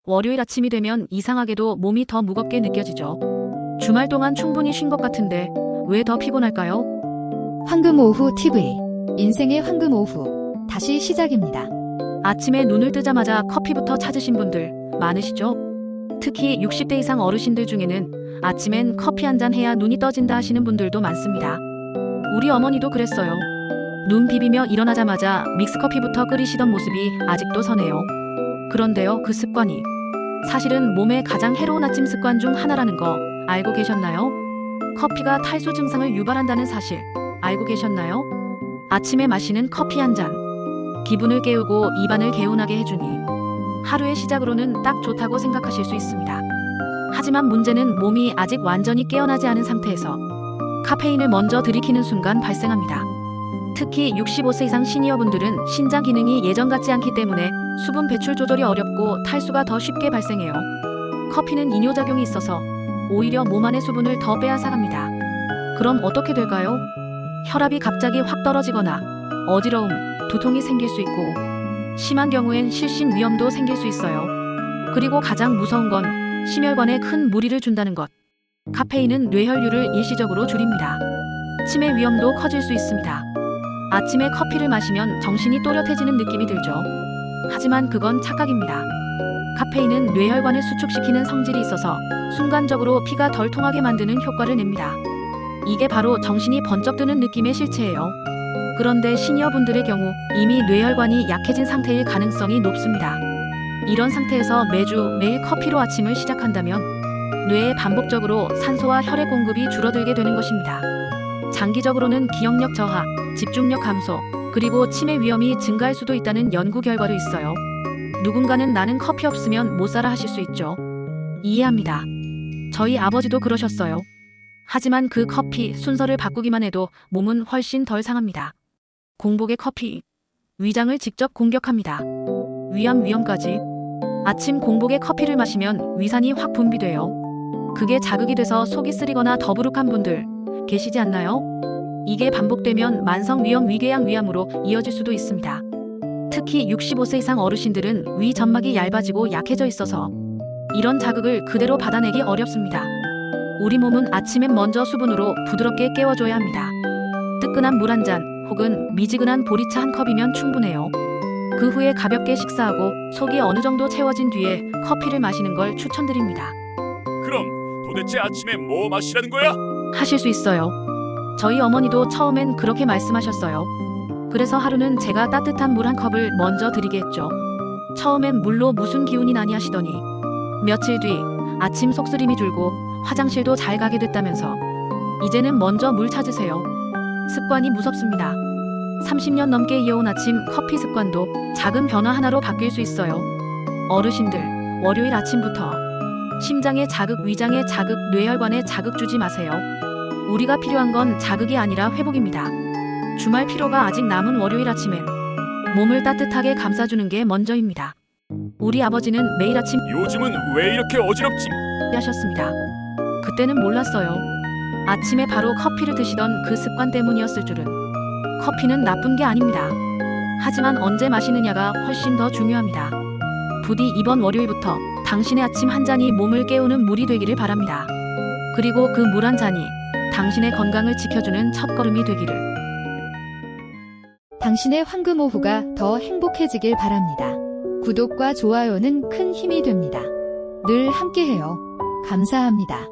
월요일 아침이 되면 이상하게도 몸이 더 무겁게 느껴지죠. 주말 동안 충분히 쉰 것 같은데 왜 더 피곤할까요? 황금 오후 TV. 인생의 황금 오후. 다시 시작입니다. 아침에 눈을 뜨자마자 커피부터 찾으신 분들 많으시죠? 특히 60대 이상 어르신들 중에는 아침엔 커피 한 잔 해야 눈이 떠진다 하시는 분들도 많습니다. 우리 어머니도 그랬어요. 눈 비비며 일어나자마자 믹스커피부터 끓이시던 모습이 아직도 선해요. 그런데요, 그 습관이 사실은 몸에 가장 해로운 아침 습관 중 하나라는 거 알고 계셨나요? 커피가 탈수 증상을 유발한다는 사실 알고 계셨나요? 아침에 마시는 커피 한 잔, 기분을 깨우고 입안을 개운하게 해주니 하루의 시작으로는 딱 좋다고 생각하실 수 있습니다. 하지만 문제는 몸이 아직 완전히 깨어나지 않은 상태에서 카페인을 먼저 들이키는 순간 발생합니다. 특히 65세 이상 시니어분들은 신장 기능이 예전 같지 않기 때문에 수분 배출 조절이 어렵고 탈수가 더 쉽게 발생해요. 커피는 이뇨작용이 있어서 오히려 몸 안의 수분을 더 빼앗아갑니다. 그럼 어떻게 될까요? 혈압이 갑자기 확 떨어지거나 어지러움, 두통이 생길 수 있고 심한 경우엔 실신 위험도 생길 수 있어요. 그리고 가장 무서운 건 심혈관에 큰 무리를 준다는 것. 카페인은 뇌혈류를 일시적으로 줄입니다. 치매 위험도 커질 수 있습니다. 아침에 커피를 마시면 정신이 또렷해지는 느낌이 들죠. 하지만 그건 착각입니다. 카페인은 뇌혈관을 수축시키는 성질이 있어서 순간적으로 피가 덜 통하게 만드는 효과를 냅니다. 이게 바로 정신이 번쩍 드는 느낌의 실체예요. 그런데 시니어분들의 경우 이미 뇌혈관이 약해진 상태일 가능성이 높습니다. 이런 상태에서 매일 커피로 아침을 시작한다면 뇌에 반복적으로 산소와 혈액 공급이 줄어들게 되는 것입니다. 장기적으로는 기억력 저하, 집중력 감소, 그리고 치매 위험이 증가할 수도 있다는 연구 결과도 있어요. 누군가는 나는 커피 없으면 못 살아 하실 수 있죠. 이해합니다. 저희 아버지도 그러셨어요. 하지만 그 커피 순서를 바꾸기만 해도 몸은 훨씬 덜 상합니다. 공복의 커피, 위장을 직접 공격합니다. 위암까지. 아침 공복에 커피를 마시면 위산이 확 분비돼요. 그게 자극이 돼서 속이 쓰리거나 더부룩한 분들 계시지 않나요? 이게 반복되면 만성 위궤양 위암으로 이어질 수도 있습니다. 특히 65세 이상 어르신들은 위 점막이 얇아지고 약해져 있어서 이런 자극을 그대로 받아내기 어렵습니다. 우리 몸은 아침엔 먼저 수분으로 부드럽게 깨워줘야 합니다. 뜨끈한 물 한 잔 혹은 미지근한 보리차 한 컵이면 충분해요. 그 후에 가볍게 식사하고 속이 어느 정도 채워진 뒤에 커피를 마시는 걸 추천드립니다. 그럼 도대체 아침에 뭐 마시라는 거야? 하실 수 있어요. 저희 어머니도 처음엔 그렇게 말씀하셨어요. 그래서 하루는 제가 따뜻한 물 한 컵을 먼저 드리게 했죠. 처음엔 물로 무슨 기운이 나니 하시더니 며칠 뒤 아침 속쓰림이 줄고 화장실도 잘 가게 됐다면서 이제는 먼저 물 찾으세요. 습관이 무섭습니다. 30년 넘게 이어온 아침 커피 습관도 작은 변화 하나로 바뀔 수 있어요. 어르신들, 월요일 아침부터 심장에 자극, 위장에 자극, 뇌혈관에 자극 주지 마세요. 우리가 필요한 건 자극이 아니라 회복입니다. 주말 피로가 아직 남은 월요일 아침엔 몸을 따뜻하게 감싸주는 게 먼저입니다. 우리 아버지는 매일 아침 요즘은 왜 이렇게 어지럽지? 하셨습니다. 그때는 몰랐어요. 아침에 바로 커피를 드시던 그 습관 때문이었을 줄은. 커피는 나쁜 게 아닙니다. 하지만 언제 마시느냐가 훨씬 더 중요합니다. 부디 이번 월요일부터 당신의 아침 한 잔이 몸을 깨우는 물이 되기를 바랍니다. 그리고 그 물 한 잔이 당신의 건강을 지켜주는 첫걸음이 되기를. 당신의 황금 오후가 더 행복해지길 바랍니다. 구독과 좋아요는 큰 힘이 됩니다. 늘 함께해요. 감사합니다.